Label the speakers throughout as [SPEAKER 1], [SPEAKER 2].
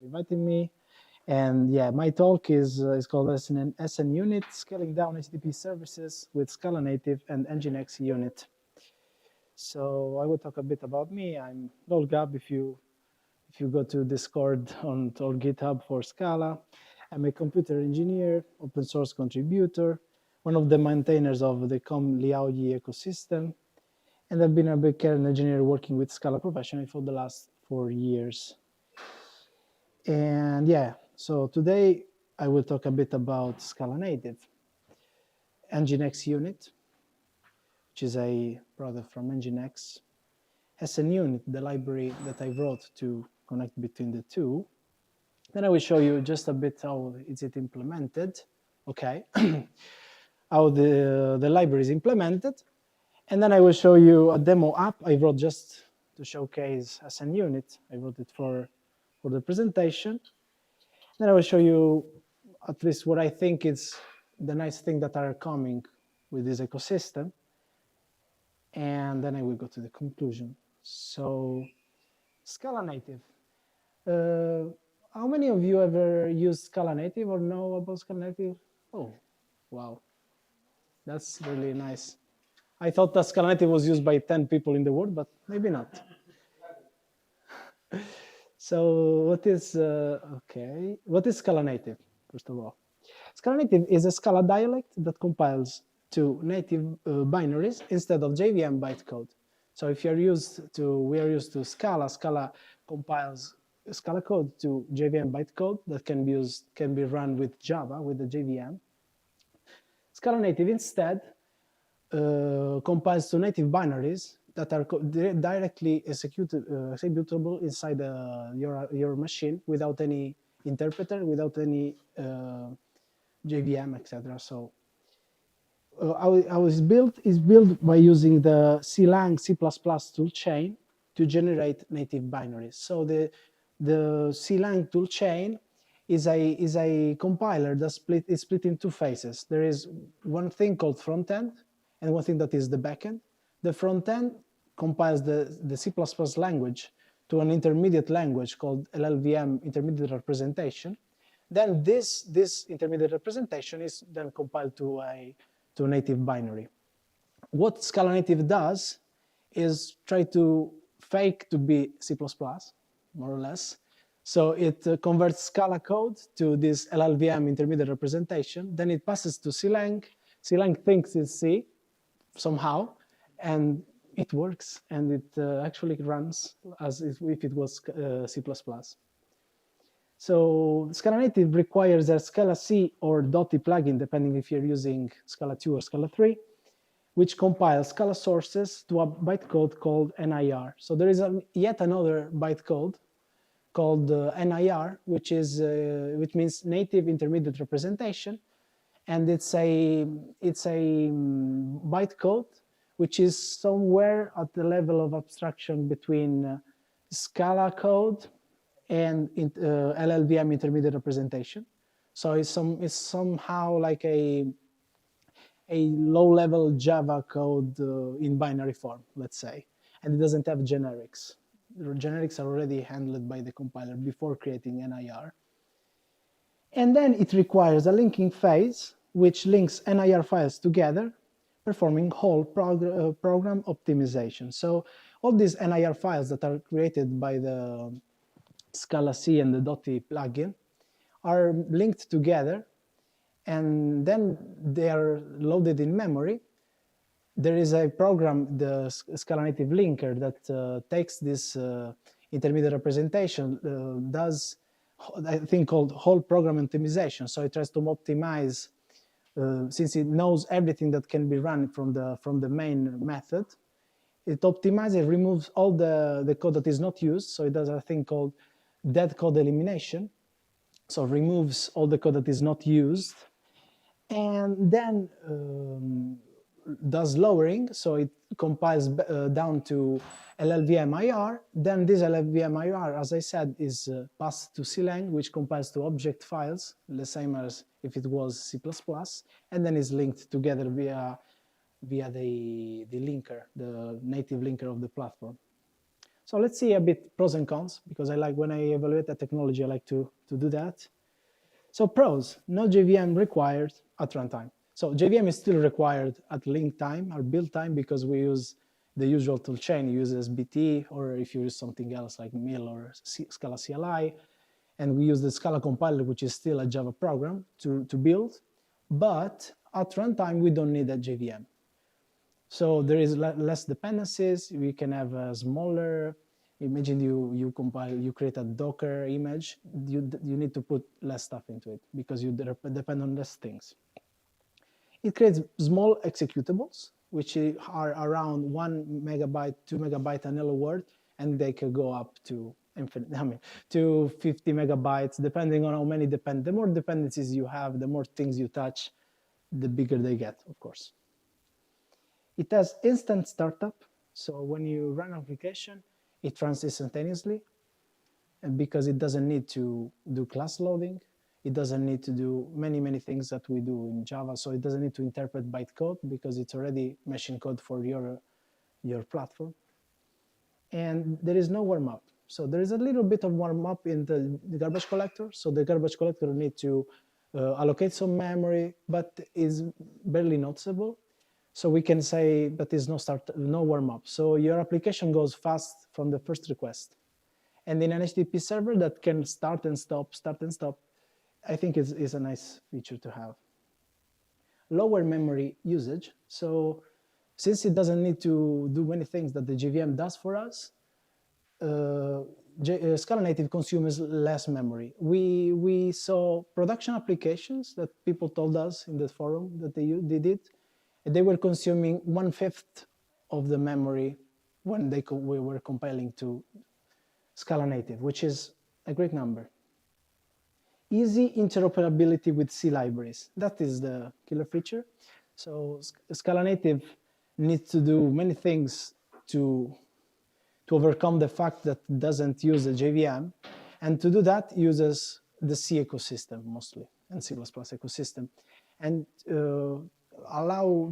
[SPEAKER 1] Inviting me. And yeah, my talk is called SN Unit, Scaling Down HTTP Services with Scala Native and NGINX Unit. So I will talk a bit about me. I'm Gab if you go to Discord or GitHub for Scala. I'm a computer engineer, open source contributor, one of the maintainers of the com-Liaoyi ecosystem, and I've been a big kernel engineer working with Scala professionally for the last 4 years. And yeah, so today I will talk a bit about Scala Native, NGINX Unit, which is a product from NGINX, SN Unit, the library that I wrote to connect between the two. Then I will show you just a bit how is it implemented, okay, how the library is implemented. And then I will show you a demo app I wrote just to showcase SN Unit. I wrote it for the presentation. Then I will show you at least what I think is the nice thing that are coming with this ecosystem. And then I will go to the conclusion. So, Scala Native. How many of you ever used Scala Native or know about Scala Native? Oh, wow. That's really nice. I thought that Scala Native was used by 10 people in the world, but maybe not. So what is Scala Native, first of all? Scala Native is a Scala dialect that compiles to native binaries instead of JVM bytecode. So if we are used to Scala, Scala compiles Scala code to JVM bytecode that can be run with Java with the JVM. Scala Native instead compiles to native binaries that are directly executable inside your machine without any interpreter, without any JVM, etc. So how it's built is built by using the CLang C++ toolchain to generate native binaries. So the CLang toolchain is a compiler that is split in two phases. There is one thing called front end and one thing that is the backend. The front end compiles the C++ language to an intermediate language called LLVM intermediate representation. Then this intermediate representation is then compiled to a native binary. What Scala Native does is try to fake to be C++, more or less. So it converts Scala code to this LLVM intermediate representation. Then it passes to CLang. CLang thinks it's C somehow, and it works, and it actually runs as if it was C++. So Scala Native requires a Scala C or Dotty plugin, depending if you're using Scala 2 or Scala 3, which compiles Scala sources to a bytecode called NIR. So there is yet another bytecode called NIR, which means native intermediate representation, and it's a bytecode which is somewhere at the level of abstraction between Scala code and LLVM intermediate representation. So it's somehow like a low-level Java code in binary form, let's say, and it doesn't have generics. Generics are already handled by the compiler before creating NIR. And then it requires a linking phase, which links NIR files together, performing whole program optimization. So all these NIR files that are created by the Scala C and the Dotty plugin are linked together, and then they are loaded in memory. There is a program, the Scala Native linker, that takes this intermediate representation, does a thing called whole program optimization. So it tries to optimize, since it knows everything that can be run from the main method. It optimizes, removes all the code that is not used. So it does a thing called dead code elimination. So removes all the code that is not used, and then does lowering. So it compiles down to LLVM IR. Then this LLVM IR, as I said, is passed to CLang, which compiles to object files, the same as if it was C++, and then is linked together via the linker, the native linker of the platform. So let's see a bit pros and cons, because I like, when I evaluate a technology, I like to do that. So pros: no JVM required at runtime. So JVM is still required at link time or build time, because we use the usual toolchain. You use SBT, or if you use something else like MIL or Scala CLI, and we use the Scala compiler, which is still a Java program, to build. But at runtime, we don't need a JVM. So there is less dependencies. We can have a smaller, imagine you compile, you create a Docker image, you need to put less stuff into it, because you depend on less things. It creates small executables, which are around 1 megabyte, 2 megabyte an hello world, and they can go up to infinite, to 50 megabytes, depending on how many the more dependencies you have, the more things you touch, the bigger they get, of course. It has instant startup, so when you run an application, it runs instantaneously, and because it doesn't need to do class loading, it doesn't need to do many things that we do in Java, so it doesn't need to interpret bytecode, because it's already machine code for your platform. And there is no warm-up. So there is a little bit of warm-up in the garbage collector, so the garbage collector needs to allocate some memory, but is barely noticeable. So we can say that there's no warm-up. So your application goes fast from the first request. And in an HTTP server that can start and stop, I think is a nice feature to have. Lower memory usage. So since it doesn't need to do many things that the JVM does for us, Scala Native consumes less memory. We saw production applications that people told us in the forum that they did. They were consuming 1/5 of the memory when we were compiling to Scala Native, which is a great number. Easy interoperability with C libraries. That is the killer feature. So Scala Native needs to do many things to overcome the fact that it doesn't use a JVM. And to do that, uses the C ecosystem mostly, and C++ ecosystem. And allow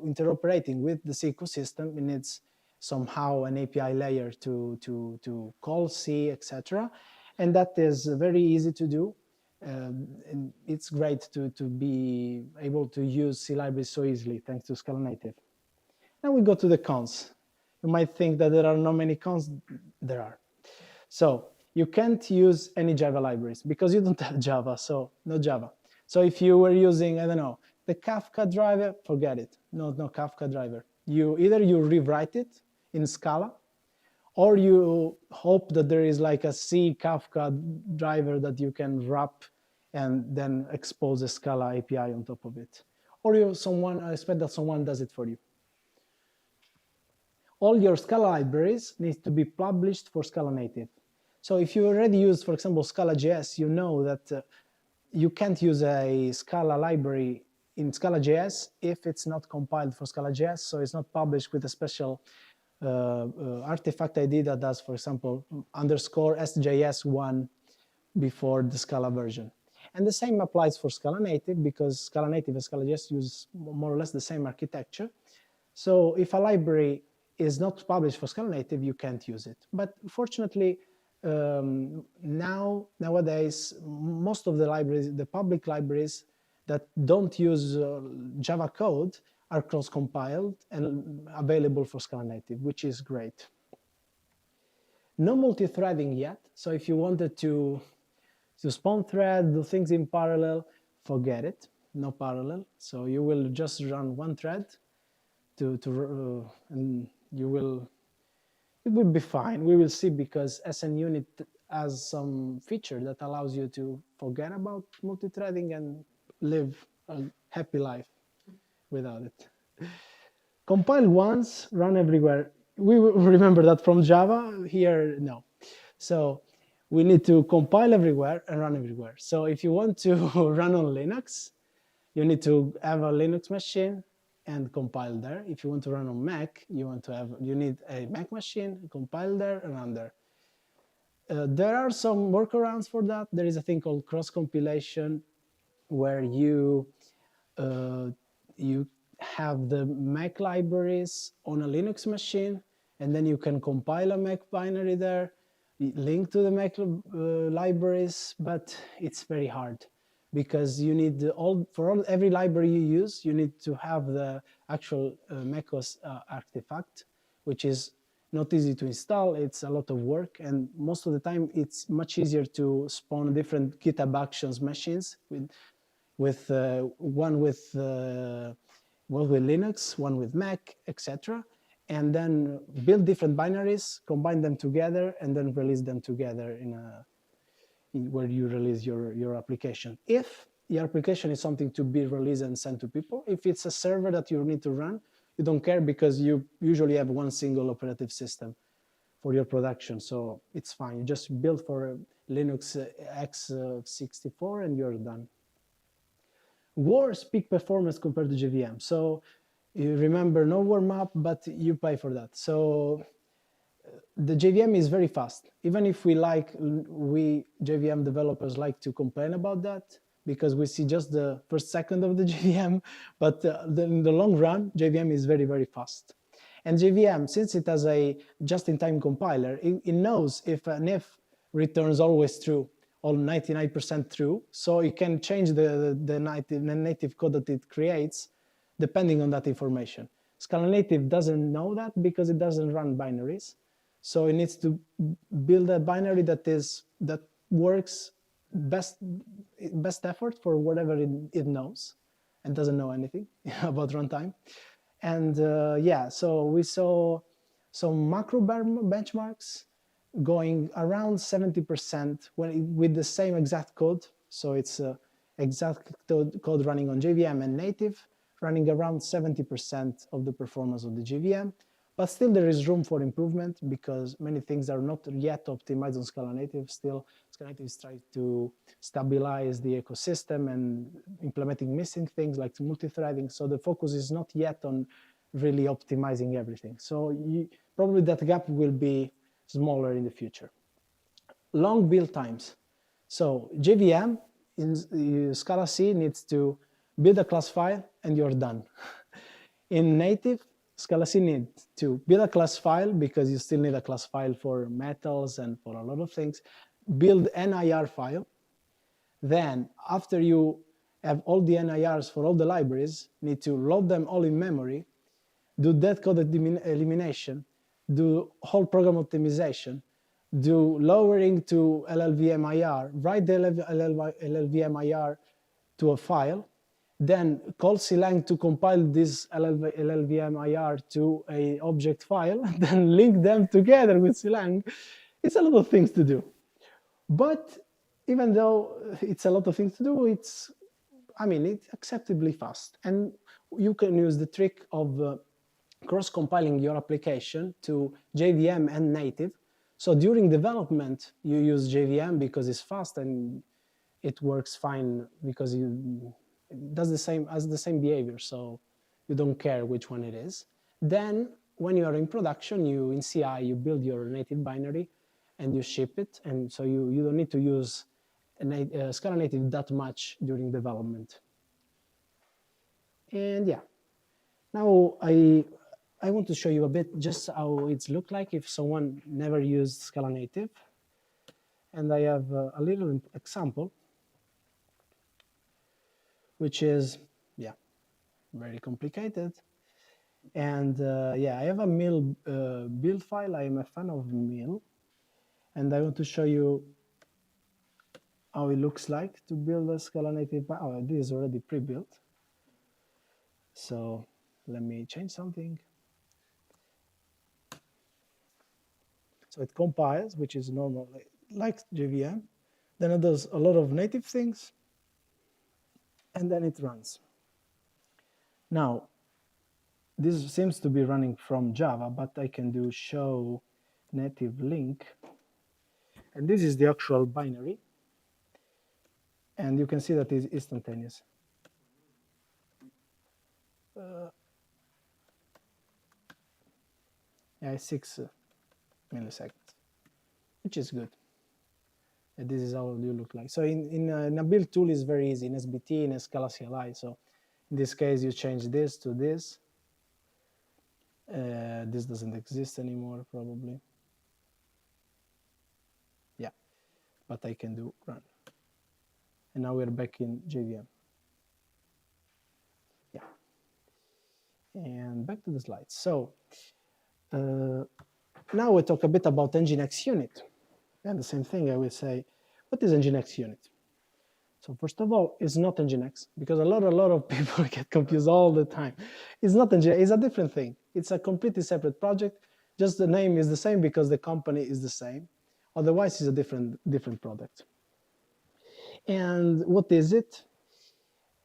[SPEAKER 1] interoperating with the C ecosystem, it needs somehow an API layer to call C, etc. And that is very easy to do. And it's great to be able to use C libraries so easily, thanks to Scala Native. Now we go to the cons. You might think that there are not many cons. There are. So you can't use any Java libraries because you don't have Java, so no Java. So if you were using, I don't know, the Kafka driver, forget it. No Kafka driver. Either you rewrite it in Scala, or you hope that there is like a C Kafka driver that you can wrap and then expose a Scala API on top of it. Or I expect that someone does it for you. All your Scala libraries need to be published for Scala Native. So if you already use, for example, Scala.js, you know that you can't use a Scala library in Scala.js if it's not compiled for Scala.js, so it's not published with a special artifact ID that does, for example, _sjs1 before the Scala version. And the same applies for Scala Native, because Scala Native and Scala.js use more or less the same architecture. So if a library is not published for Scala Native, you can't use it. But fortunately, nowadays, most of the libraries, the public libraries that don't use Java code, are cross-compiled and available for Scala Native, which is great. No multi-threading yet. So if you wanted to spawn thread, do things in parallel, forget it. No parallel. So you will just run one thread and it will be fine. We will see, because NGINX has some feature that allows you to forget about multi-threading and live a happy life without it. Compile once, run everywhere. We remember that from Java. Here, no. So we need to compile everywhere and run everywhere. So if you want to run on Linux, you need to have a Linux machine and compile there. If you want to run on Mac, you need a Mac machine, compile there, and run there. There are some workarounds for that. There is a thing called cross-compilation, where you have the Mac libraries on a Linux machine, and then you can compile a Mac binary there, link to the Mac libraries, but it's very hard because you need every library you use, you need to have the actual macOS artifact, which is not easy to install. It's a lot of work, and most of the time it's much easier to spawn different GitHub Actions machines with one with Linux, one with Mac, etc., and then build different binaries, combine them together, and then release them together where you release your application. If your application is something to be released and sent to people, if it's a server that you need to run, you don't care because you usually have one single operative system for your production, so it's fine. You just build for Linux x64 and you're done. Worse peak performance compared to JVM. So you remember no warm up, but you pay for that. So the JVM is very fast. Even if we JVM developers like to complain about that because we see just the first second of the JVM, but in the long run, JVM is very, very fast. And JVM, since it has a just-in-time compiler, it knows if an if returns always true, all 99% true, so it can change the native code that it creates depending on that information. Scala Native doesn't know that because it doesn't run binaries, so it needs to build a binary that works best effort for whatever it knows and doesn't know anything about runtime. And yeah, so we saw some macro benchmarks going around 70% with the same exact code. So it's exact code running on JVM and native, running around 70% of the performance of the JVM. But still there is room for improvement because many things are not yet optimized on Scala Native. Still, Scala Native is trying to stabilize the ecosystem and implementing missing things like multi-threading. So the focus is not yet on really optimizing everything. So probably that gap will be smaller in the future. Long build times. So JVM in Scala C needs to build a class file and you're done. In native, Scala C needs to build a class file because you still need a class file for metals and for a lot of things. Build NIR file. Then after you have all the NIRs for all the libraries, need to load them all in memory, do dead code elimination, do whole program optimization, do lowering to LLVMIR, write the LLVMIR to a file, then call clang to compile this LLVMIR to a object file, then link them together with clang. It's a lot of things to do. But even though it's a lot of things to do, it's acceptably fast. And you can use the trick of cross-compiling your application to JVM and native. So during development, you use JVM because it's fast and it works fine because it does the same behavior, so you don't care which one it is. Then when you are in production, in CI, you build your native binary and you ship it, and so you don't need to use Scala Native that much during development. And yeah, now I want to show you a bit just how it's looked like if someone never used Scala Native. And I have a little example, which is, yeah, very complicated. And yeah, I have a mill build file. I am a fan of mill. And I want to show you how it looks like to build a Scala Native. Oh, this is already pre-built. So let me change something. So it compiles, which is normal, like JVM. Then it does a lot of native things, and then it runs. Now, this seems to be running from Java, but I can do show native link. And this is the actual binary. And you can see that it's instantaneous. Yeah, 6 milliseconds, which is good. And this is how you look like. So in a build tool is very easy, in SBT, in Scala CLI. So in this case, you change this to this. This doesn't exist anymore, probably. Yeah, but I can do run. And now we're back in JVM. Yeah. And back to the slides. So now we talk a bit about NGINX Unit. And the same thing, I will say, what is NGINX Unit? So first of all, it's not NGINX, because a lot of people get confused all the time. It's not NGINX, it's a different thing. It's a completely separate project. Just the name is the same because the company is the same. Otherwise, it's a different product. And what is it?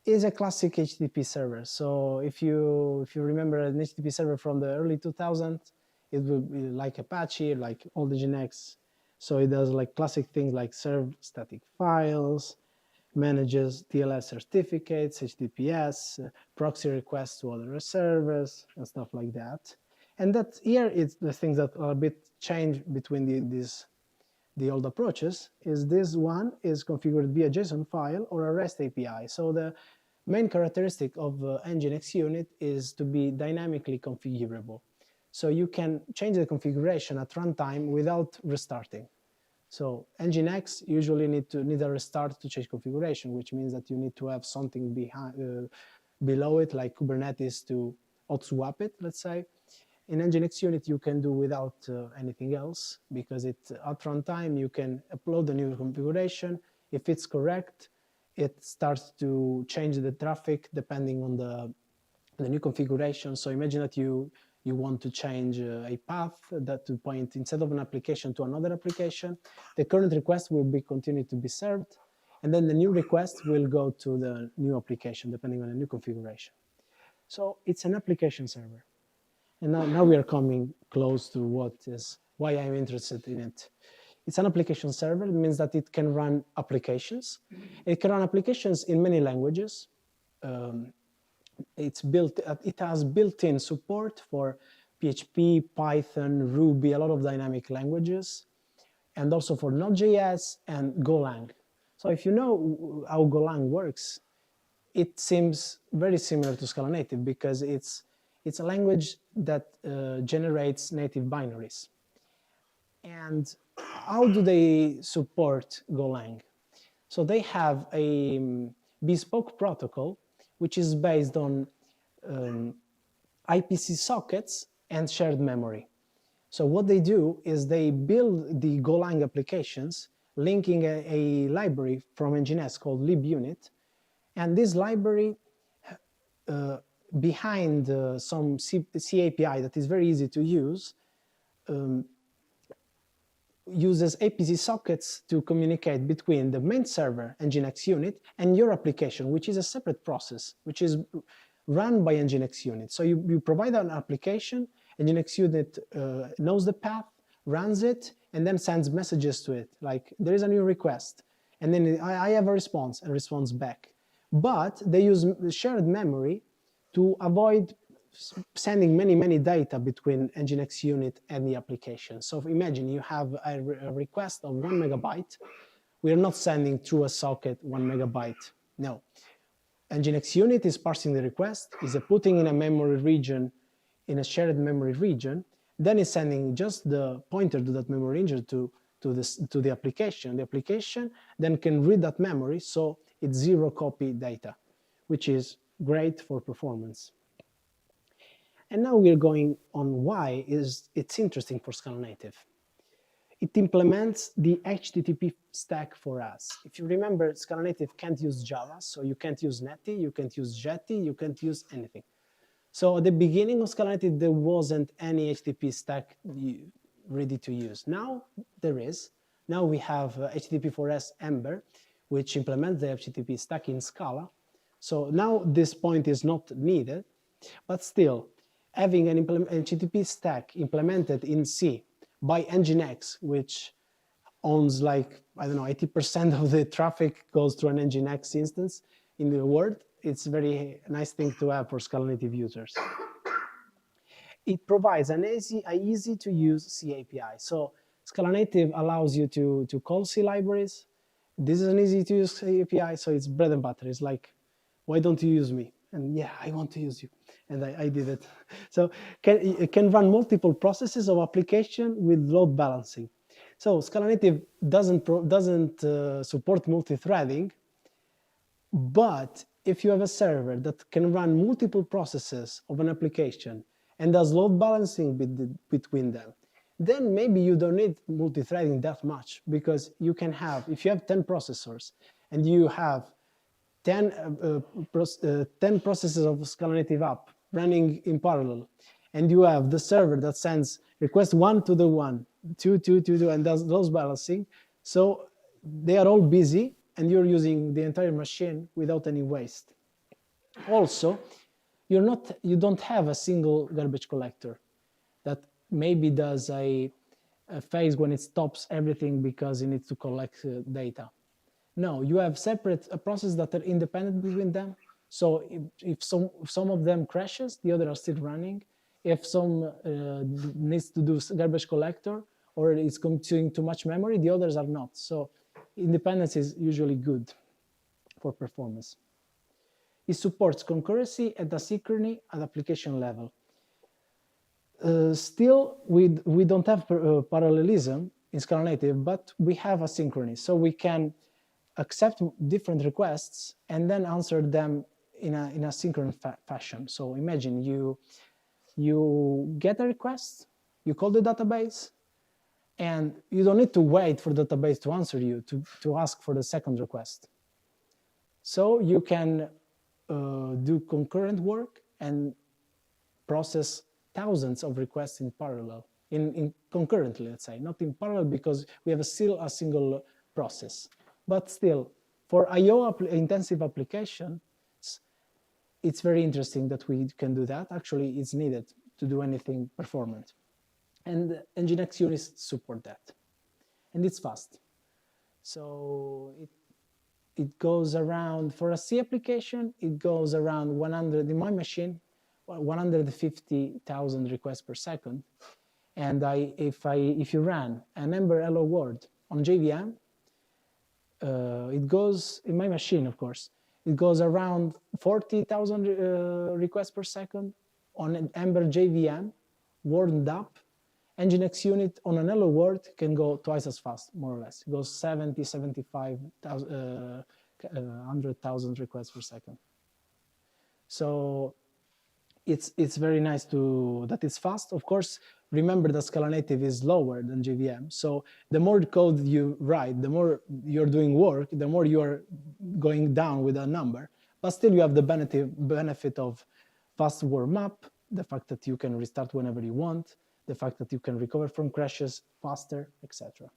[SPEAKER 1] It's a classic HTTP server. So if you remember an HTTP server from the early 2000s, it will be like Apache, like all the NGINX. So it does like classic things like serve static files, manages TLS certificates, HTTPS, proxy requests to other servers, and stuff like that. And that here is the things that are a bit changed between the old approaches. Is this one is configured via JSON file or a REST API. So the main characteristic of NGINX Unit is to be dynamically configurable. So you can change the configuration at runtime without restarting. So NGINX usually need a restart to change configuration, which means that you need to have something below it, like Kubernetes, to hot swap it, let's say. In NGINX Unit, you can do without anything else, because at runtime, you can upload a new configuration. If it's correct, it starts to change the traffic depending on the new configuration. So imagine that you want to change a path that to point instead of an application to another application. The current request will be continue to be served, and then the new request will go to the new application depending on the new configuration. So it's an application server. And now we are coming close to why I'm interested in it. It's an application server. It means that it can run applications. It can run applications in many languages. It has built-in support for PHP, Python, Ruby, a lot of dynamic languages, and also for Node.js and Golang. So if you know how Golang works, it seems very similar to Scala Native, because it's a language that generates native binaries. And how do they support Golang? So they have a bespoke protocol, which is based on IPC sockets and shared memory. So what they do is they build the Golang applications, linking a library from NGINX called libunit. And this library, behind some C API that is very easy to use, uses APC sockets to communicate between the main server, NGINX Unit, and your application, which is a separate process, which is run by NGINX Unit. So you provide an application, NGINX Unit knows the path, runs it, and then sends messages to it, like there is a new request, and then I have a response and responds back. But they use shared memory to avoid sending many data between NGINX Unit and the application. So imagine you have a request of 1 megabyte. We are not sending through a socket 1 megabyte. No. NGINX Unit is parsing the request, is putting in a memory region, in a shared memory region, then is sending just the pointer to that memory region to the application. The application then can read that memory, so it's zero copy data, which is great for performance. And now we're going on why it's interesting for Scala Native. It implements the HTTP stack for us. If you remember, Scala Native can't use Java, so you can't use Netty, you can't use Jetty, you can't use anything. So at the beginning of Scala Native, there wasn't any HTTP stack ready to use. Now there is. Now we have HTTP4S Ember, which implements the HTTP stack in Scala. So now this point is not needed, but still, having an HTTP stack implemented in C by NGINX, which owns like, I don't know, 80% of the traffic goes through an NGINX instance in the world, it's a very nice thing to have for Scala Native users. It provides an easy to use C API. So Scala Native allows you to call C libraries. This is an easy to use C API, so it's bread and butter. It's like, why don't you use me? And yeah, I want to use you. and I did it. So it can run multiple processes of application with load balancing. So Scala Native doesn't support multi-threading, but if you have a server that can run multiple processes of an application and does load balancing between them, then maybe you don't need multi-threading that much, because you can have, if you have 10 processors and you have 10 processes of Scala Native app running in parallel, and you have the server that sends request 1 to the 1, 2, 2, 2, 2, and does those balancing, so they are all busy, and you're using the entire machine without any waste. Also, you don't have a single garbage collector that maybe does a phase when it stops everything because it needs to collect data. No, you have separate processes that are independent between them. So if some of them crashes, the other are still running. If some needs to do garbage collector or it's consuming too much memory, the others are not. So independence is usually good for performance. It supports concurrency and asynchrony at application level. Still, we don't have parallelism in Scala Native, but we have asynchrony. So we can accept different requests and then answer them in a synchronous fashion. So imagine you get a request, you call the database, and you don't need to wait for the database to answer you to ask for the second request. So you can do concurrent work and process thousands of requests in parallel, in concurrently, let's say, not in parallel because we have still a single process. But still, for I/O intensive applications, it's very interesting that we can do that. Actually, it's needed to do anything performant. And NGINX Unit support that. And it's fast. So it goes around, for a C application, it goes around 100, in my machine, 150,000 requests per second. And if you ran an Ember hello world on JVM, it goes, in my machine, of course, it goes around 40,000 requests per second on an Ember JVM, warmed up. NGINX Unit on an hello world can go twice as fast, more or less. It goes 70, 75,000, 100,000 requests per second. So it's very nice that it's fast. Of course, remember that Scala Native is lower than JVM. So the more code you write, the more you're doing work, the more you're going down with a number. But still you have the benefit of fast warm up, the fact that you can restart whenever you want, the fact that you can recover from crashes faster, etc.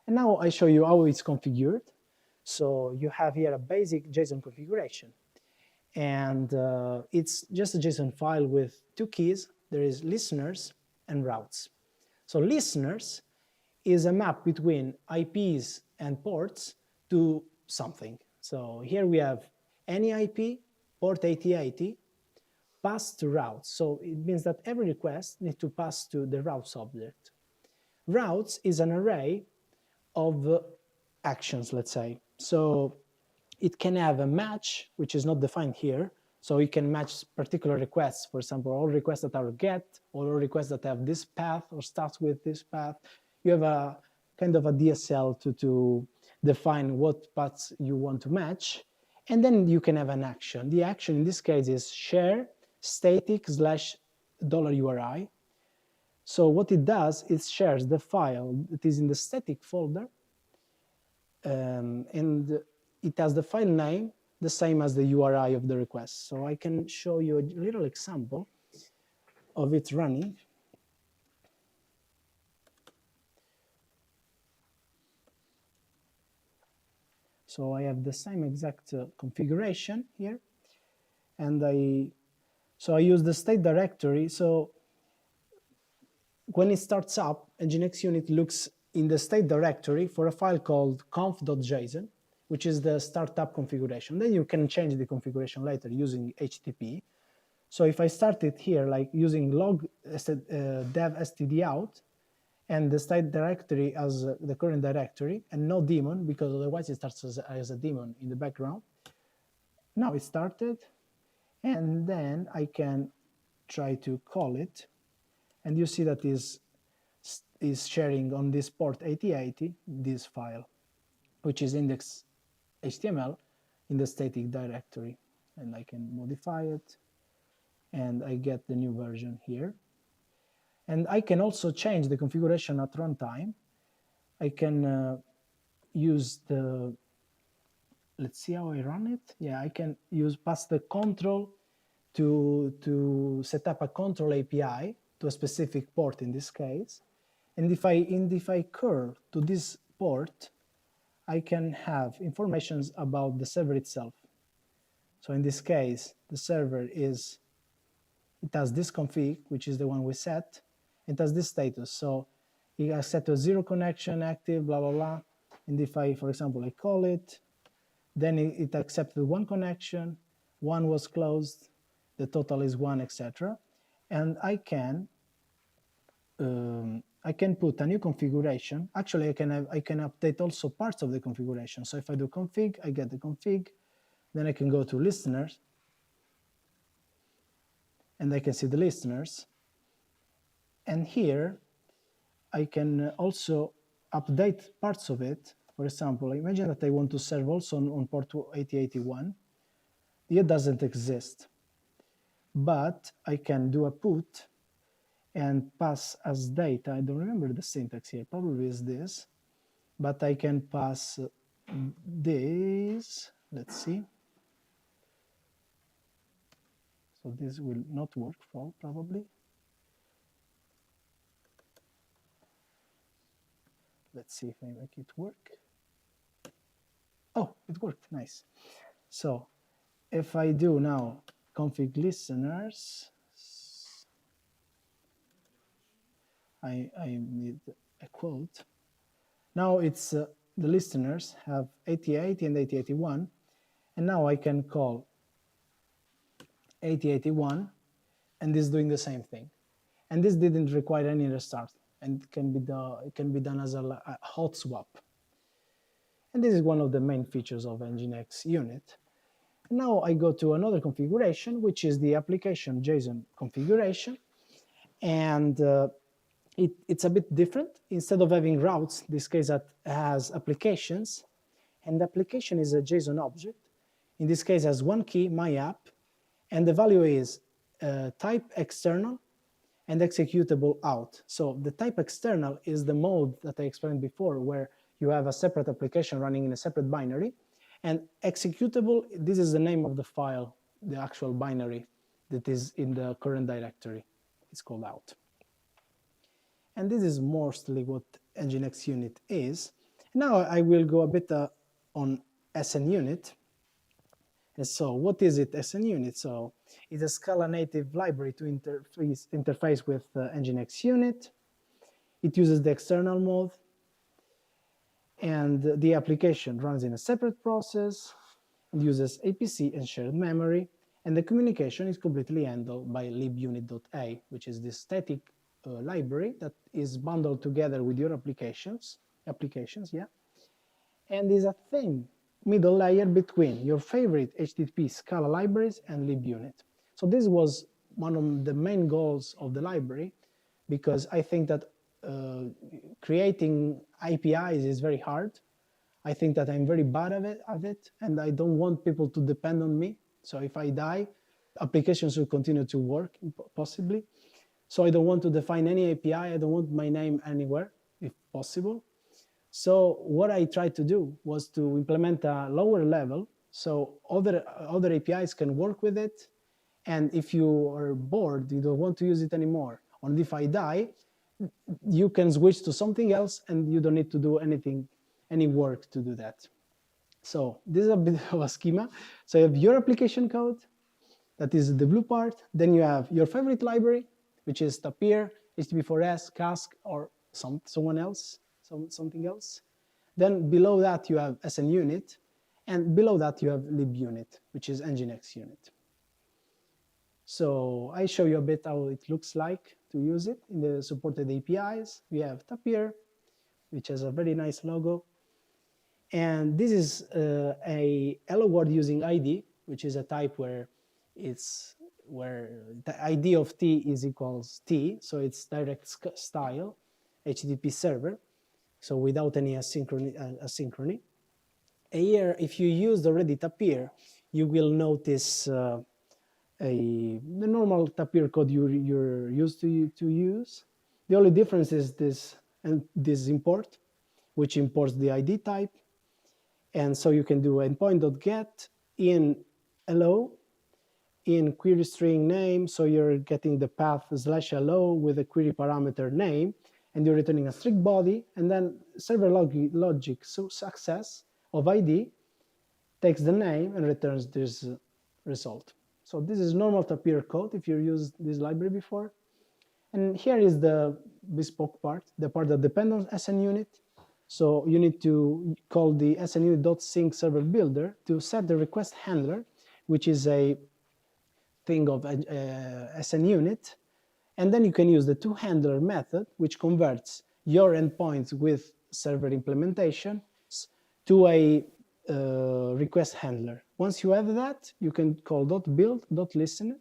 [SPEAKER 1] And now I show you how it's configured. So you have here a basic JSON configuration. And it's just a JSON file with two keys. There is listeners and routes. So listeners is a map between IPs and ports to something. So here we have any IP, port 8080, pass to routes. So it means that every request needs to pass to the routes object. Routes is an array of actions, let's say. So it can have a match, which is not defined here. So it can match particular requests. For example, all requests that are GET, or all requests that have this path or starts with this path. You have a kind of a DSL to define what paths you want to match. And then you can have an action. The action in this case is share static /$URI. So what it does is shares the file that is in the static folder, and it has the file name the same as the URI of the request. So I can show you a little example of it running. So I have the same exact configuration here, and I use the state directory. So when it starts up, NGINX Unit looks in the state directory for a file called conf.json, which is the startup configuration. Then you can change the configuration later using HTTP. So if I start it here, like using log dev stdout, and the state directory as the current directory, and no daemon, because otherwise it starts as a daemon in the background. Now it started, And then I can try to call it, and you see that is sharing on this port 8080 this file, which is index.html in the static directory, and I can modify it, and I get the new version here. And I can also change the configuration at runtime. I can use the, let's see how I run it. Yeah, I can pass the control to set up a control API to a specific port in this case. And if I curl to this port, I can have informations about the server itself. So in this case, the server it has this config, which is the one we set. It has this status. So it has set to 0 connection, active, blah, blah, blah. And if I, for example, I call it, then it accepted 1 connection, 1 was closed, the total is 1, etc. And I can put a new configuration. Actually, I can update also parts of the configuration. So if I do config, I get the config. Then I can go to listeners, and I can see the listeners. And here, I can also update parts of it. For example, imagine that I want to serve also on port 8081. It doesn't exist, but I can do a put and pass as data. I don't remember the syntax here, probably is this, but I can pass this, let's see. So this will not work probably. Let's see if I make it work. Oh, it worked, nice. So if I do now config listeners, I need a quote. Now it's the listeners have 8080 and 8081, and now I can call 8081, and this is doing the same thing. And this didn't require any restart, and it can be done as a hot swap. And this is one of the main features of NGINX Unit. And now I go to another configuration, which is the application JSON configuration, and it's a bit different. Instead of having routes, this case that has applications, and the application is a JSON object. In this case, has one key, my app, and the value is type external and executable out. So the type external is the mode that I explained before, where you have a separate application running in a separate binary, and executable, this is the name of the file, the actual binary that is in the current directory. It's called out. And this is mostly what NGINX Unit is. Now I will go a bit on SN Unit. And so what is it, SN Unit? So it's a Scala Native library to interface with NGINX Unit. It uses the external mode, and the application runs in a separate process and uses APC and shared memory, and the communication is completely handled by libunit.a, which is this static library that is bundled together with your applications, yeah, and is a thin middle layer between your favorite HTTP Scala libraries and libunit. So this was one of the main goals of the library, because I think that creating APIs is very hard. I think that I'm very bad at it, and I don't want people to depend on me. So if I die, applications will continue to work, possibly. So I don't want to define any API. I don't want my name anywhere, if possible. So what I tried to do was to implement a lower level, so other APIs can work with it. And if you are bored, you don't want to use it anymore, or if I die, you can switch to something else, and you don't need to do any work to do that. So this is a bit of a schema. So you have your application code, that is the blue part. Then you have your favorite library, which is Tapir, HTTP4S, Cask, or something else. Then below that you have SN Unit, and below that you have libunit, which is NGINX Unit. So I show you a bit how it looks like to use it in the supported APIs. We have Tapir, which has a very nice logo. And this is a hello world using ID, which is a type where it's where the ID of T is equals T, so it's direct style HTTP server, so without any asynchrony. Here, if you use the Reddit Tapir, you will notice the normal Tapir code you're used to use. The only difference is this import, which imports the ID type. And so you can do endpoint.get in hello, in query string name, so you're getting the path /hello with a query parameter name, and you're returning a strict body, and then server logic success of ID takes the name and returns this result. So this is normal Tapir code if you used this library before. And here is the bespoke part, the part that depends on SNUnit. So you need to call the SNUnit.sync server builder to set the request handler, which is a thing of SNUnit. And then you can use the toHandler method, which converts your endpoints with server implementation to a request handler. Once you have that, you can call .build.listen,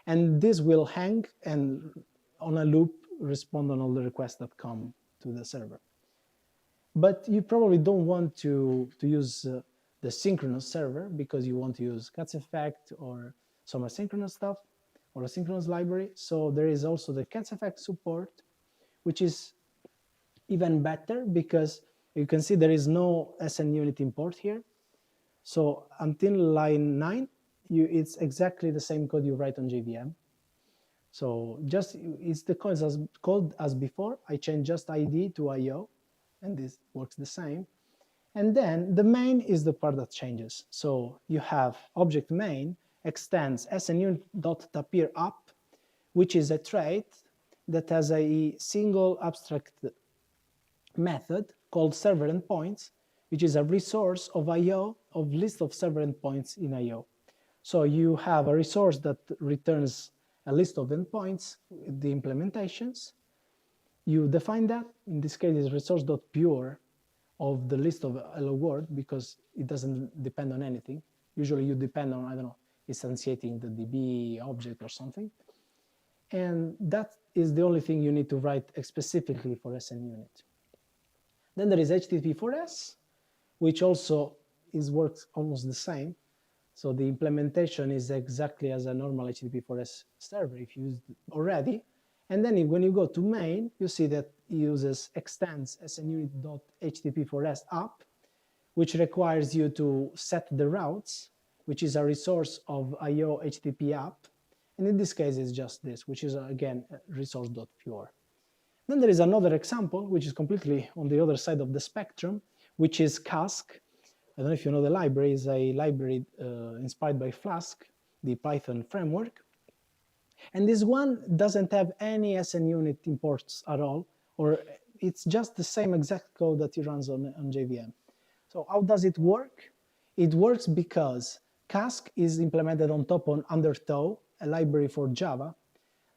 [SPEAKER 1] and this will hang and on a loop respond on all the requests that come to the server. But you probably don't want to use the synchronous server because you want to use Cats effect or some asynchronous stuff or asynchronous library. So there is also the Cats effect support, which is even better because you can see there is no SNUnit import here. So until line 9, it's exactly the same code you write on JVM. So just it's the code as before. I change just ID to IO, and this works the same. And then the main is the part that changes. So you have object main extends SNUnit.tapir up, which is a trait that has a single abstract method called server endpoints, which is a resource of IO of list of server endpoints in IO. So you have a resource that returns a list of endpoints, the implementations. You define that. In this case, it's resource.pure of the list of hello world because it doesn't depend on anything. Usually you depend on, I don't know, instantiating the DB object or something. And that is the only thing you need to write specifically for SNUnit. Then there is HTTP4S, which also works almost the same. So the implementation is exactly as a normal HTTP4S server if used already. And then when you go to main, you see that it uses extends SNUnit.HTTP4S up, which requires you to set the routes, which is a resource of IO HTTP app. And in this case, it's just this, which is again resource.pure. Then there is another example, which is completely on the other side of the spectrum, which is Cask. I don't know if you know the library. It's a library inspired by Flask, the Python framework. And this one doesn't have any SNUnit imports at all, or it's just the same exact code that it runs on JVM. So how does it work? It works because Cask is implemented on top on Undertow, a library for Java.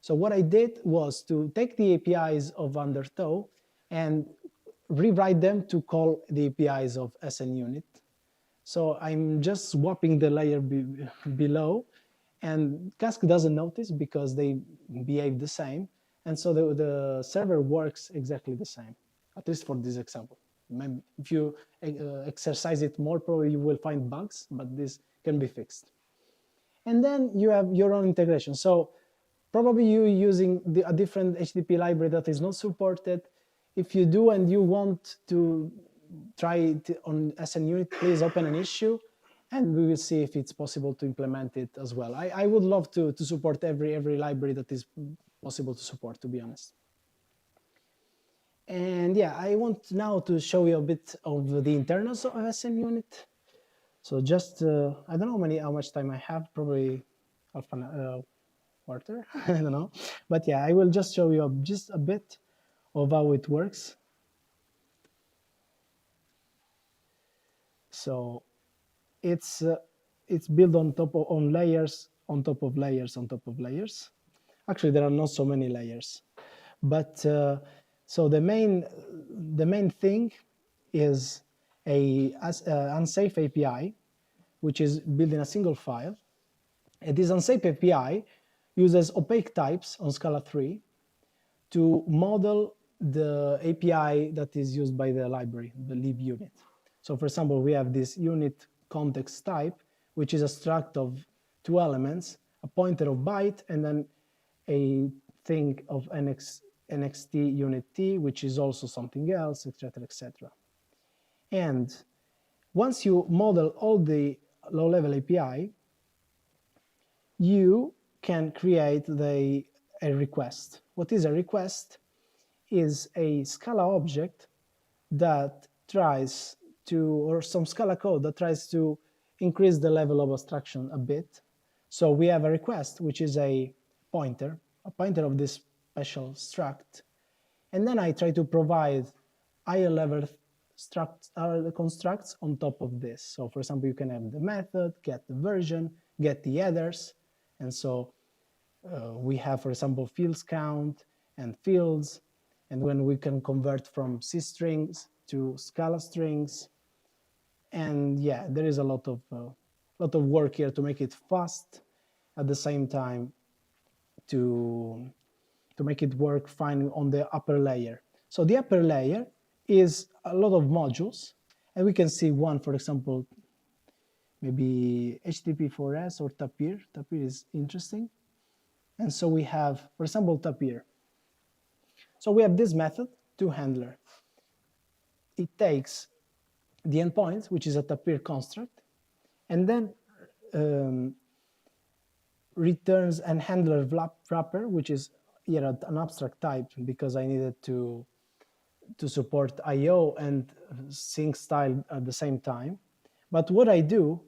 [SPEAKER 1] So what I did was to take the APIs of Undertow and rewrite them to call the APIs of SNUnit. So I'm just swapping the layer below, and Cask doesn't notice because they behave the same. And so the server works exactly the same, at least for this example. If you exercise it more, probably you will find bugs, but this can be fixed. And then you have your own integration. So probably you're using a different HTTP library that is not supported. If you do and you want to try it on SNUnit, please open an issue and we will see if it's possible to implement it as well. I would love to support every library that is possible to support, to be honest. And yeah, I want now to show you a bit of the internals of SNUnit. So just, I don't know how much time I have, probably half an quarter, I don't know. But yeah, I will just show you just a bit of how it works. So it's built on layers, on top of layers, on top of layers. Actually, there are not so many layers. But so the main thing is a unsafe API, which is built in a single file. And this unsafe API uses opaque types on Scala 3 to model the API that is used by the library, the lib unit. So for example, we have this unit context type, which is a struct of 2 elements, a pointer of byte, and then a thing of nxt unit t, which is also something else, etc., etc. And once you model all the low-level API, you can create a request. What is a request? Is a Scala object that tries to, or some Scala code that tries to increase the level of abstraction a bit. So we have a request, which is a pointer of this special struct. And then I try to provide higher level constructs on top of this. So for example, you can have the method, get the version, get the headers. And so we have, for example, fields count and fields. And when we can convert from C strings to Scala strings. And yeah, there is a lot of work here to make it fast, at the same time to make it work fine on the upper layer. So the upper layer is a lot of modules, and we can see one, for example, maybe HTTP4S or Tapir. Tapir is interesting. And so we have, for example, Tapir. So we have this method, toHandler. It takes the endpoint, which is a Tapir construct, and then returns an handler wrapper, which is here an abstract type because I needed to support I/O and sync style at the same time. But what I do,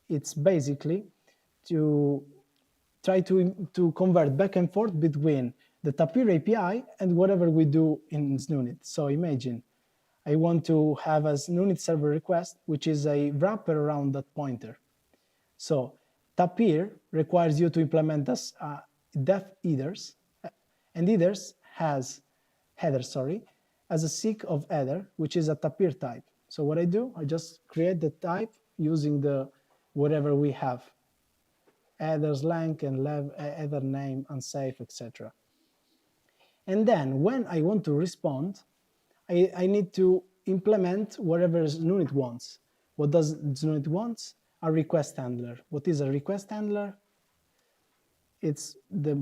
[SPEAKER 1] it's basically to try to convert back and forth between the Tapir API and whatever we do in Snunit. So imagine I want to have a Snunit server request, which is a wrapper around that pointer. So Tapir requires you to implement as def headers, and headers has as a seek of header, which is a Tapir type. So what I do, I just create the type using the whatever we have, headers length and header name, unsafe, etc. And then when I want to respond, I need to implement whatever Snunit wants. What does Snunit want? A request handler. What is a request handler? It's the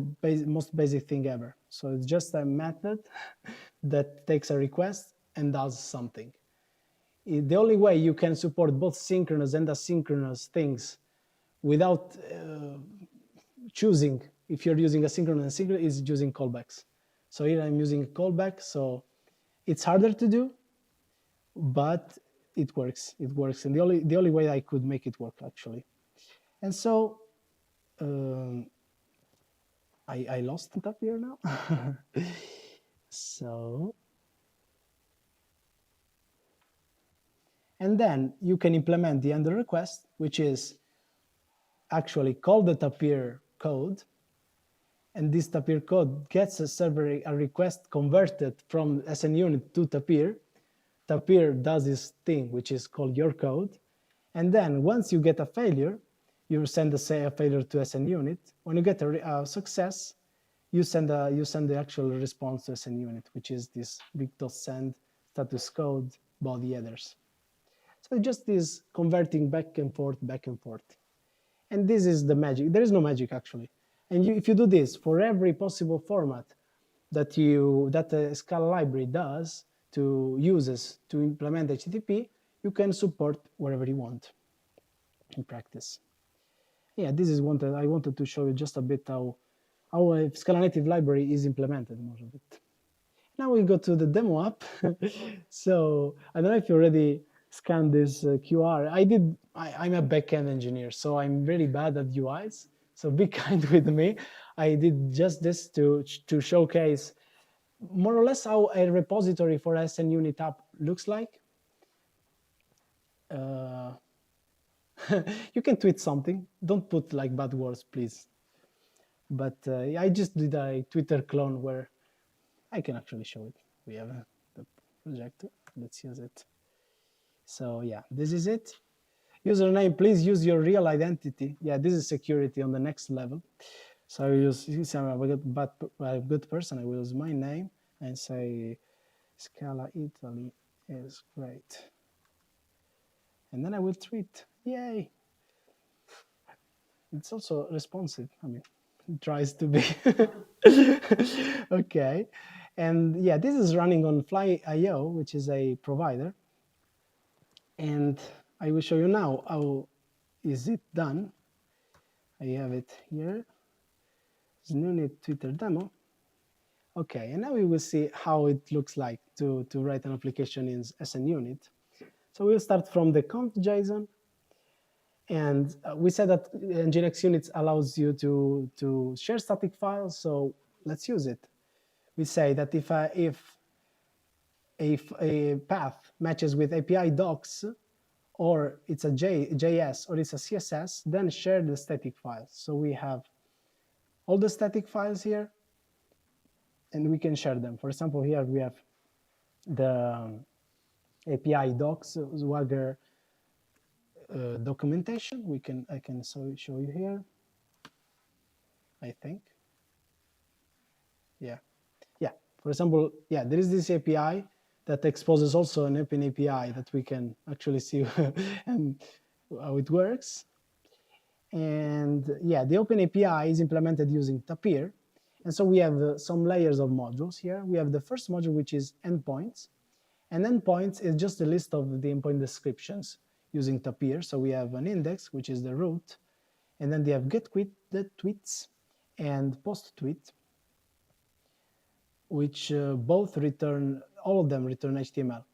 [SPEAKER 1] most basic thing ever. So it's just a method that takes a request and does something. The only way you can support both synchronous and asynchronous things without choosing if you're using asynchronous and synchronous is using callbacks. So here I'm using a callback, so it's harder to do, but it works. It works, and the only way I could make it work actually. And so I lost it up here now. So, and then you can implement the handler request, which is actually call the Tapir code, and this Tapir code gets a request converted from SN unit to Tapir. Tapir does this thing, which is called your code. And then once you get a failure, you send a failure to SN unit. When you get a success, you send the actual response to SN unit, which is this big.send status code body headers. So just this converting back and forth, back and forth. And this is the magic. There is no magic actually. And if you do this for every possible format that the Scala library uses to implement HTTP, you can support wherever you want in practice. Yeah, this is one that I wanted to show you just a bit how a Scala Native library is implemented, more of it. Now we go to the demo app. So I don't know if you already scanned this QR. I'm a backend engineer, so I'm really bad at UIs. So be kind with me. I did just this to showcase more or less how a repository for SN unit app looks like. You can tweet something. Don't put like bad words, please. But I just did a Twitter clone where I can actually show it. We have the projector. Let's use it. So yeah, this is it. Username, please use your real identity. Yeah, this is security on the next level. So I will use, since I'm a good person, I will use my name and say Scala-italy is great. And then I will tweet, yay. It's also responsive. I mean, it tries to be. Okay. And yeah, this is running on Fly.io, which is a provider. And I will show you now how is it done. I have it here. Snunit Twitter demo. Okay, and now we will see how it looks like to write an application in SNUnit. So we'll start from the conf.json. And we said that NGINX Unit allows you to share static files, so let's use it. We say that if a path matches with API docs, or it's a JS or it's a CSS, then share the static files. So we have all the static files here, and we can share them. For example, here we have the API docs, Swagger documentation. I can show you here, I think. Yeah. For example, yeah, there is this API that exposes also an open API that we can actually see how it works. And yeah, the open API is implemented using Tapir. And so we have some layers of modules here. We have the first module, which is endpoints. And endpoints is just a list of the endpoint descriptions using Tapir. So we have an index, which is the root. And then they have get tweets and post tweet, which both return, all of them return HTML.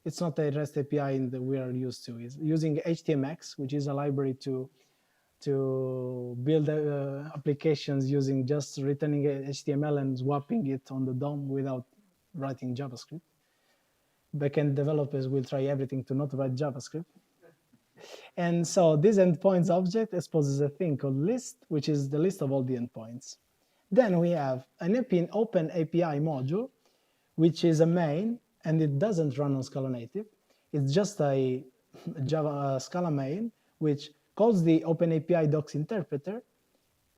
[SPEAKER 1] It's not a REST API that we are used to. It's using HTMX, which is a library to build applications using just returning HTML and swapping it on the DOM without writing JavaScript. Backend developers will try everything to not write JavaScript. And so this endpoints object exposes a thing called list, which is the list of all the endpoints. Then we have an open API module, which is a main, and it doesn't run on Scala Native. It's just a Java Scala main, which calls the OpenAPI docs interpreter,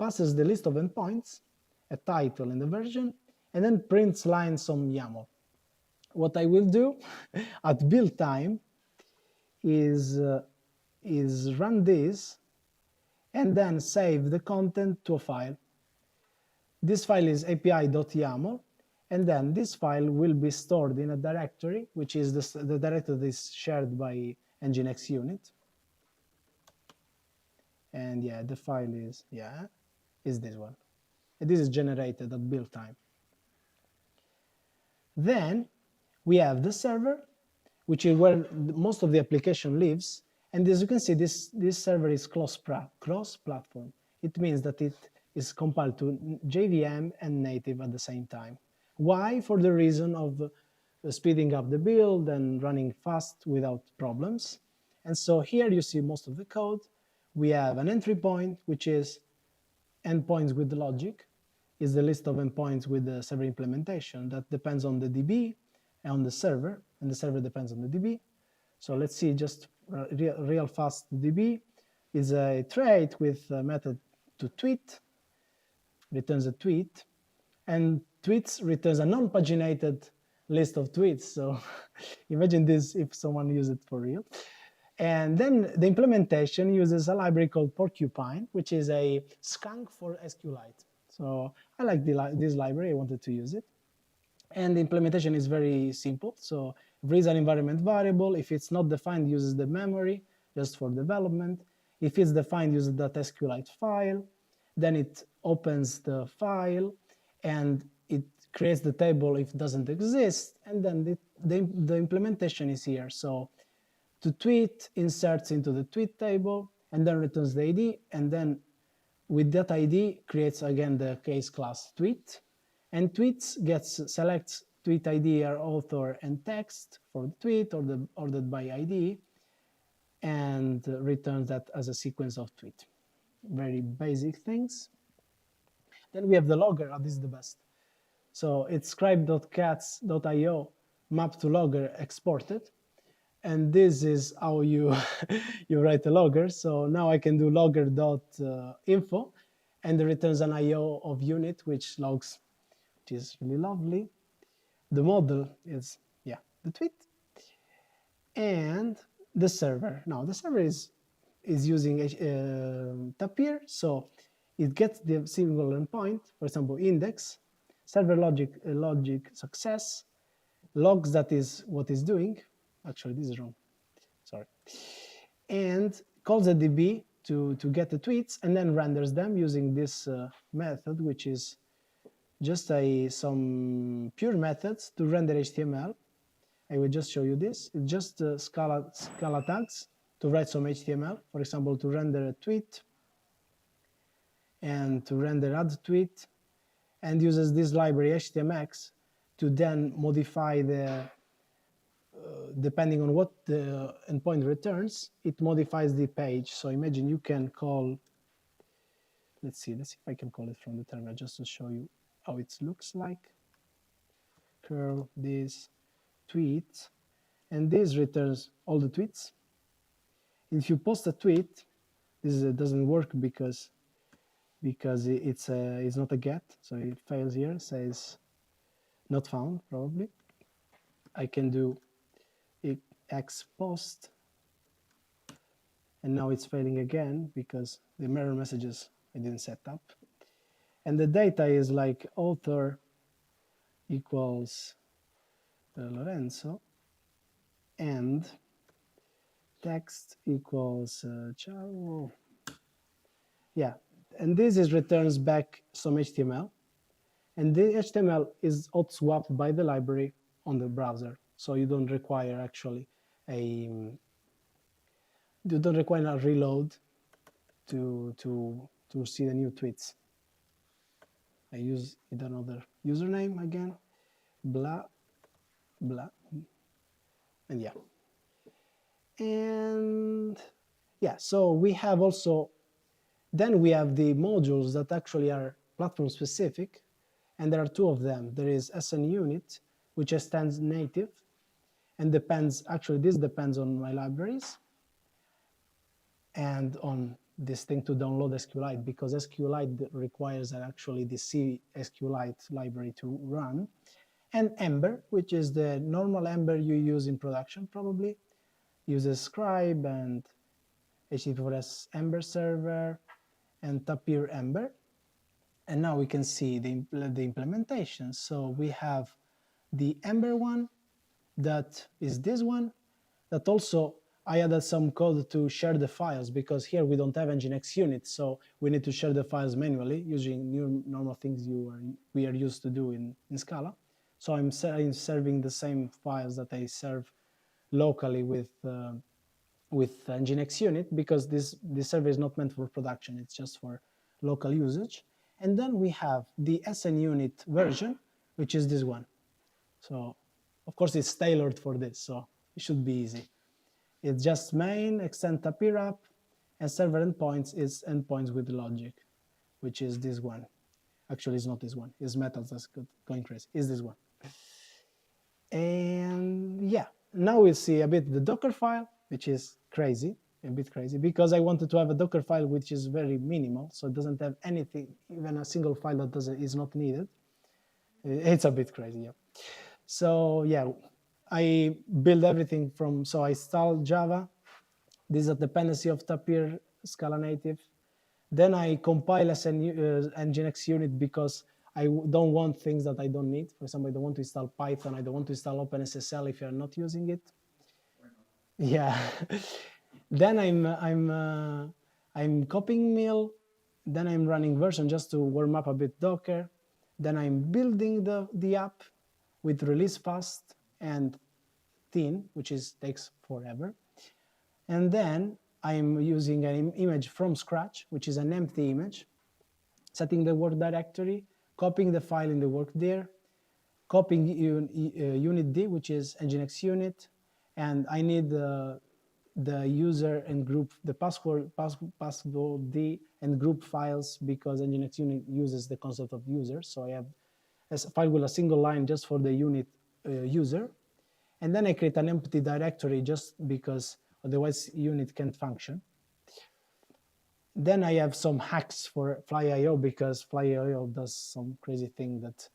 [SPEAKER 1] passes the list of endpoints, a title and a version, and then prints lines some YAML. What I will do at build time is run this and then save the content to a file. This file is api.yaml, and then this file will be stored in a directory, which is the directory that is shared by NGINX Unit. And yeah, the file is this one. And this is generated at build time. Then we have the server, which is where most of the application lives. And as you can see, this server is cross-platform. It means that it is compiled to JVM and native at the same time. Why? For the reason of speeding up the build and running fast without problems. And so here you see most of the code. We have an entry point, which is endpoints with the logic, is the list of endpoints with the server implementation that depends on the DB and on the server, and the server depends on the DB. So let's see just real fast. DB is a trait with a method to tweet, returns a tweet, and tweets returns a non-paginated list of tweets. So imagine this if someone used it for real. And then the implementation uses a library called Porcupine, which is a skunk for SQLite. So I like this library, I wanted to use it. And the implementation is very simple. So if there is an environment variable, if it's not defined, uses the memory just for development. If it's defined, uses that SQLite file. Then it opens the file and it creates the table if it doesn't exist. And then the implementation is here. So to tweet inserts into the tweet table and then returns the ID. And then with that ID creates again the case class tweet. And tweets selects tweet ID or author and text for the tweet ordered by ID and returns that as a sequence of tweet. Very basic things. Then we have the logger. Oh, this is the best. So it's scribe.cats.io mapped to logger exported. And this is how you you write a logger. So now I can do logger.info, and it returns an IO of unit, which logs, which is really lovely. The model is, yeah, the tweet. And the server. Now the server is using Tapir, so it gets the single endpoint, for example, index, server logic success, logs that is what is doing. Actually, this is wrong. Sorry. And calls a DB to get the tweets, and then renders them using this method, which is just some pure methods to render HTML. I will just show you this. It's just Scala tags to write some HTML. For example, to render a tweet and to render add tweet, and uses this library HTMX to then modify the, depending on what the endpoint returns, it modifies the page. So imagine you can call, let's see if I can call it from the terminal just to show you how it looks like. Curl this tweet, and this returns all the tweets. If you post a tweet, this doesn't work because it's not a get, so it fails here. Says not found probably. I can do x post, and now it's failing again because the mirror messages I didn't set up. And the data is like author equals Lorenzo, and text equals Charo. Yeah, and this is returns back some HTML, and the HTML is auto-swapped by the library on the browser, so you don't require actually a reload to see the new tweets. I use another username again, blah blah, and yeah. And yeah, so we have also, then we have the modules that actually are platform specific, and there are two of them. There is SN Unit, which extends native, and this depends on my libraries and on this thing to download SQLite, because SQLite requires actually the C SQLite library to run. And Ember, which is the normal Ember you use in production probably, uses Scribe and HTTP4S Ember server and Tapir Ember. And now we can see the implementation. So we have the Ember one, that is this one, that also I added some code to share the files, because here we don't have NGINX Unit, so we need to share the files manually using normal things we are used to do in Scala. So I'm serving the same files that I serve locally with NGINX Unit, because this server is not meant for production, it's just for local usage. And then we have the SN Unit version, which is this one. So of course it's tailored for this, so it should be easy. It's just main, extend Tapir app, and server endpoints is endpoints with logic, which is this one. Actually, it's not this one. It's methods that's going crazy. It's this one. And yeah, now we'll see a bit the Docker file, which is crazy, a bit crazy, because I wanted to have a Docker file which is very minimal, so it doesn't have anything, even a single file that is not needed. It's a bit crazy, yeah. So yeah, I build everything from, so I install Java. This is a dependency of Tapir Scala Native. Then I compile as an NGINX Unit, because I don't want things that I don't need. For example, I don't want to install Python. I don't want to install OpenSSL if you're not using it. Yeah. Then I'm copying mil. Then I'm running version just to warm up a bit Docker. Then I'm building the app with release fast and thin, which takes forever. And then I'm using an image from scratch, which is an empty image, setting the work directory, copying the file in the work dir, copying unit D, which is NGINX Unit, and I need the user and group, the password D and group files, because NGINX Unit uses the concept of user. So I have a file with a single line just for the unit user. And then I create an empty directory just because otherwise unit can't function. Then I have some hacks for Fly.io because Fly.io does some crazy thing that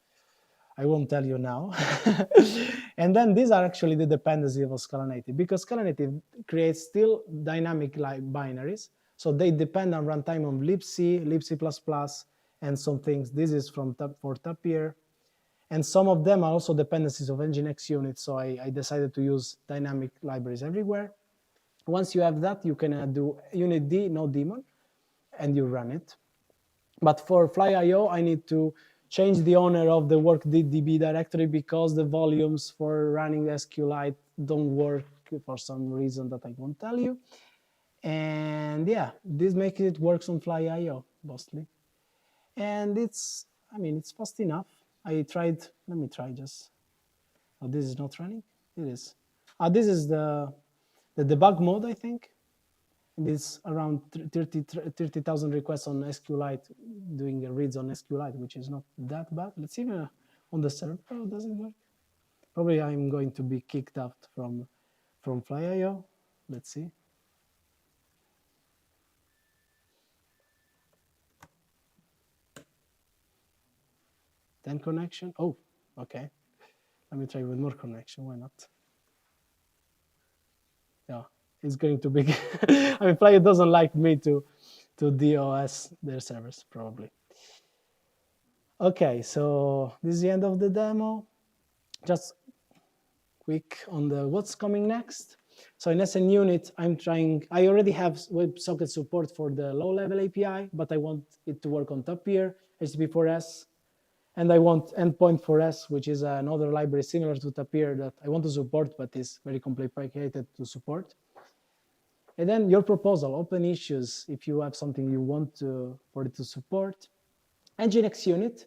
[SPEAKER 1] I won't tell you now. And then these are actually the dependencies of Scala Native, because Scala Native creates still dynamic binaries. So they depend on runtime on libc, libc++, and some things. This is for Tapir. And some of them are also dependencies of NGINX Unit. So I decided to use dynamic libraries everywhere. Once you have that, you can do unit-d, no daemon, and you run it. But for Fly.io, I need to change the owner of the work.db directory because the volumes for running SQLite don't work for some reason that I won't tell you. And yeah, this makes it works on Fly.io mostly. And it's fast enough. I tried, let me try just, oh, this is not running? It is. This is the debug mode, I think. It's around 30,000 requests on SQLite, doing reads on SQLite, which is not that bad. Let's see on the server, does it work? Probably I'm going to be kicked out from Fly.io. Let's see. Then connection. Oh, okay. Let me try with more connection. Why not? Yeah, it's going to be. I mean, Fly doesn't like me to DOS their servers, probably. Okay, so this is the end of the demo. Just quick on the what's coming next. So in SN Unit, I already have WebSocket support for the low-level API, but I want it to work on Tapir, HTTP4S, and I want Endpoint4S, which is another library similar to Tapir that I want to support, but is very complicated to support. And then your proposal, open issues, if you have something you want for it to support. NGINX Unit,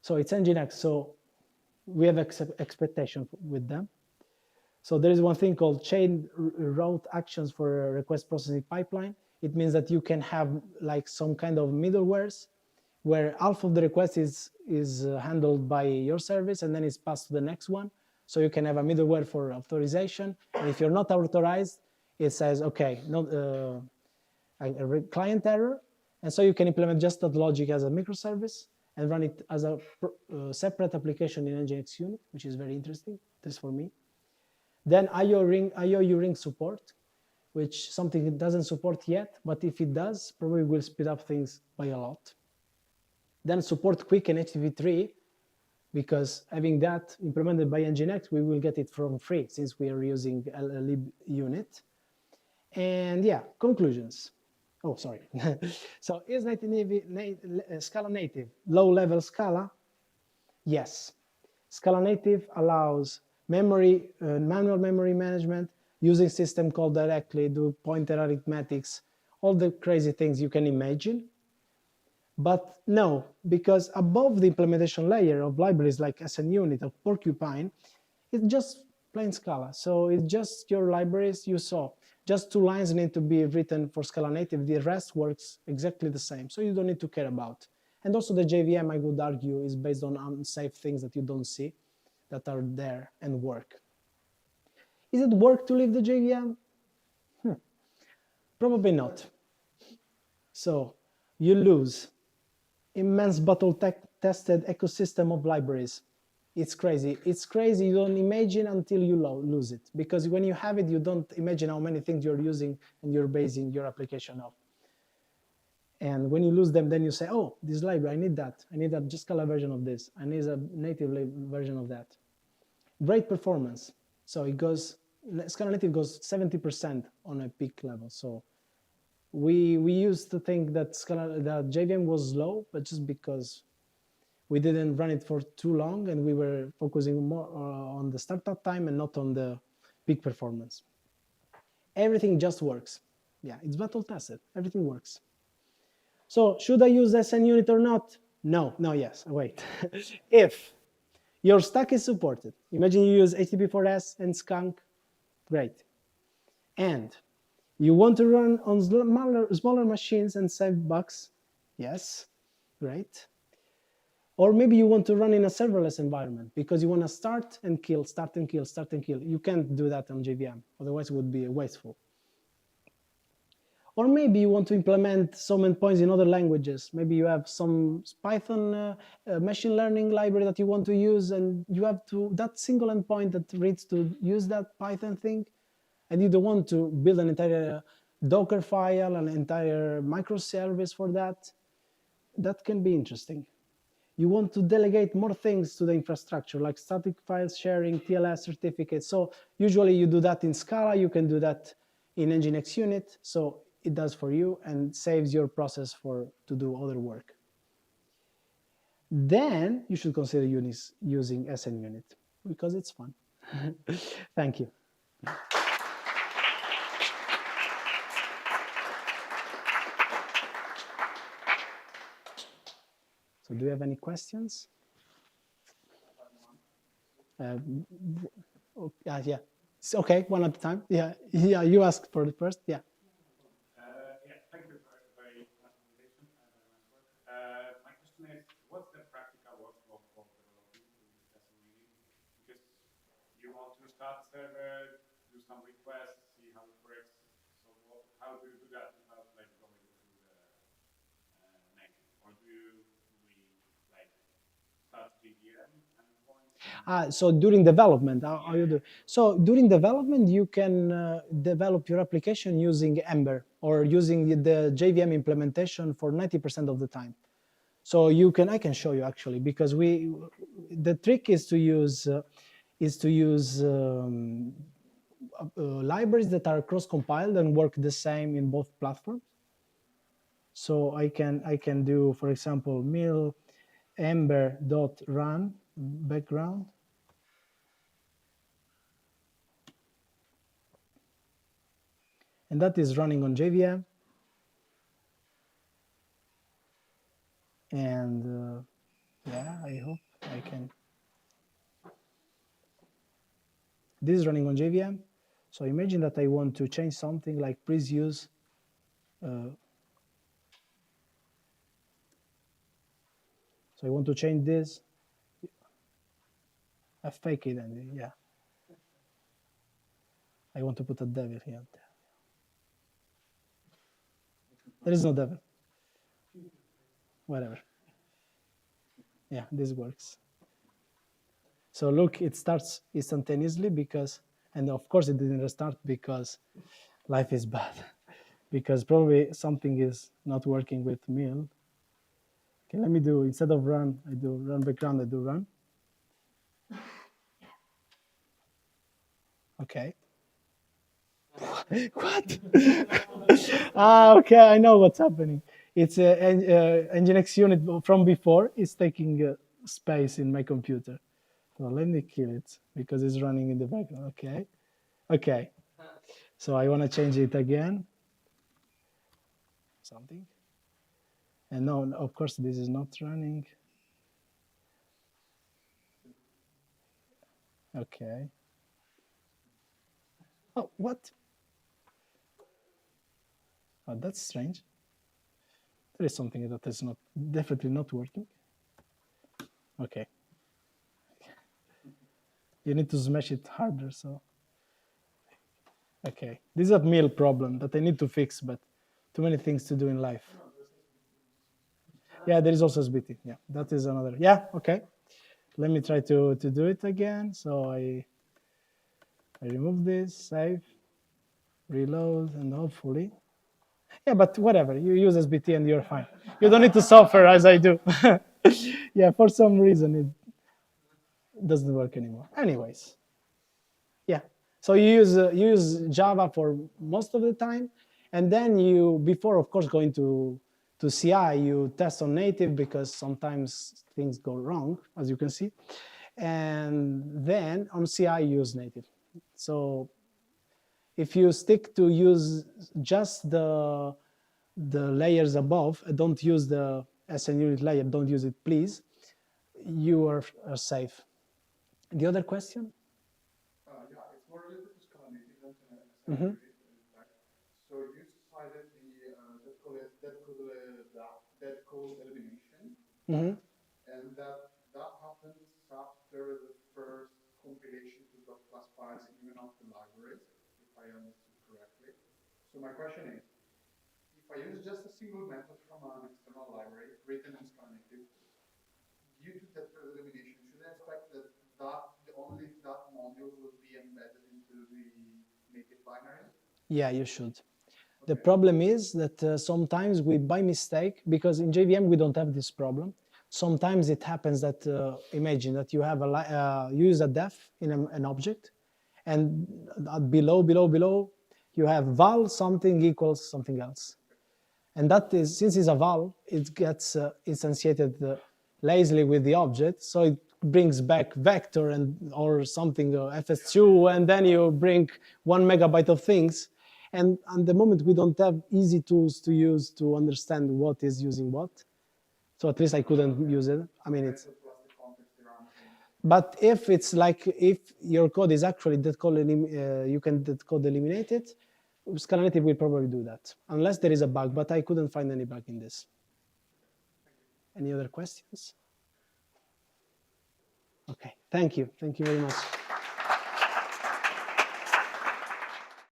[SPEAKER 1] so it's NGINX, so we have expectation with them. So there is one thing called chain route actions for a request processing pipeline. It means that you can have like some kind of middlewares where half of the request is handled by your service and then it's passed to the next one. So you can have a middleware for authorization. And if you're not authorized, it says, okay, a client error. And so you can implement just that logic as a microservice and run it as a separate application in NGINX Unit, which is very interesting, this for me. Then IOU ring support, which something it doesn't support yet, but if it does, probably will speed up things by a lot. Then support quick and HTTP3, because having that implemented by NGINX, we will get it from free since we are using a lib unit. And yeah, conclusions. Oh, sorry. So is Scala Native low-level Scala? Yes. Scala Native allows memory, manual memory management, using system call directly, do pointer arithmetics, all the crazy things you can imagine. But no, because above the implementation layer of libraries like SN Unit or Porcupine, it's just plain Scala. So it's just your libraries you saw. Just 2 lines need to be written for Scala Native. The rest works exactly the same. So you don't need to care about. And also the JVM, I would argue, is based on unsafe things that you don't see that are there and work. Is it work to leave the JVM? Probably not. So you lose immense battle-tested ecosystem of libraries. It's crazy. It's crazy. You don't imagine until you lose it. Because when you have it, you don't imagine how many things you're using and you're basing your application on. And when you lose them, then you say, oh, this library, I need that. I need a Scala version of this. I need a native version of that. Great performance. So it goes, Scala Native goes 70% on a peak level. So we used to think that that JVM was slow, but just because we didn't run it for too long and we were focusing more on the startup time and not on the peak performance. Everything just works. Yeah, it's battle tested. Everything works. So should I use SN Unit or not? No, yes, wait. If your stack is supported, imagine you use HTTP4S and Skunk, great. And you want to run on smaller machines and save bucks, yes, great. Or maybe you want to run in a serverless environment because you want to start and kill, start and kill, start and kill. You can't do that on JVM, otherwise it would be wasteful. Or maybe you want to implement some endpoints in other languages. Maybe you have some Python machine learning library that you want to use, and you have to that single endpoint that reads to use that Python thing, and you don't want to build an entire Docker file, an entire microservice for that. That can be interesting. You want to delegate more things to the infrastructure, like static files sharing, TLS certificates. So usually you do that in Scala. You can do that in NGINX Unit. So it does for you and saves your process to do other work. Then you should consider using SN Unit because it's fun. Thank you. So do you have any questions? Yeah. Okay, one at a time. Yeah, you asked for the first. Yeah.
[SPEAKER 2] Thank you for a very nice presentation. My question is, what's the practical workflow for developing with SNUnit? Because you want to start a server, do some requests, see how it works. So how do you do that without like going to the native? Or do you like start JVM endpoints?
[SPEAKER 1] So during development, how you do? So during development, you can develop your application using Ember or using the JVM implementation for 90% of the time. So I can show you actually, because the trick is to use libraries that are cross-compiled and work the same in both platforms. So I can do, for example, mil ember.run background. And that is running on JVM. And yeah, I hope I can. This is running on JVM. So imagine that I want to change something like please use so I want to change this. I fake it and yeah. I want to put a devil here. There is no devil. Whatever. Yeah, this works. So look, it starts instantaneously because, and of course it didn't restart because life is bad. Because probably something is not working with mil. Okay, let me do, instead of run, I do run background, I do run. Okay. What? Okay, I know what's happening. It's an NGINX unit from before. It's taking space in my computer. So let me kill it because it's running in the background. Okay. Okay. So I want to change it again. Something. And no, of course, this is not running. Okay. Oh, what? Oh, that's strange. There is something that is not definitely not working. Okay. You need to smash it harder. So. Okay. This is a meal problem that I need to fix, but too many things to do in life. Yeah, there is also SBT. Yeah, that is another. Yeah, okay. Let me try to do it again. So I remove this, save, reload, and hopefully. Yeah, but whatever. You use SBT and you're fine. You don't need to suffer as I do. Yeah, for some reason it doesn't work anymore. Anyways. Yeah. So you use Java for most of the time, and then before of course going to CI, you test on native because sometimes things go wrong, as you can see, and then on CI use native. So if you stick to use just the layers above, don't use the SN unit layer, don't use it, please. You are safe. The other question?
[SPEAKER 3] Yeah, it's more related to Scala Native than to
[SPEAKER 1] Mm-hmm.
[SPEAKER 3] So you cited the that code elimination,
[SPEAKER 1] Mm-hmm.
[SPEAKER 3] and that happens after the first compilation to the class files, even of the libraries, if I understood correctly. So my question is, if I use just a single method from an external library written in Scala Native, due to that elimination, should I expect that only that module will be embedded into the native binary?
[SPEAKER 1] Yeah, you should. The
[SPEAKER 3] Okay.
[SPEAKER 1] problem is that sometimes we, by mistake, because in JVM we don't have this problem. Sometimes it happens that, imagine that you have you use a def in an object, and below, you have val something equals something else. And that is, since it's a val, it gets instantiated lazily with the object, so it brings back vector and or something, fs2, and then you bring 1 megabyte of things. And at the moment, we don't have easy tools to use to understand what is using what. So at least I couldn't use it. I mean, it's. But if it's like, if your code is actually that code, you can that code eliminate it, Scala Native will probably do that, unless there is a bug, but I couldn't find any bug in this. Any other questions? Okay, thank you very much.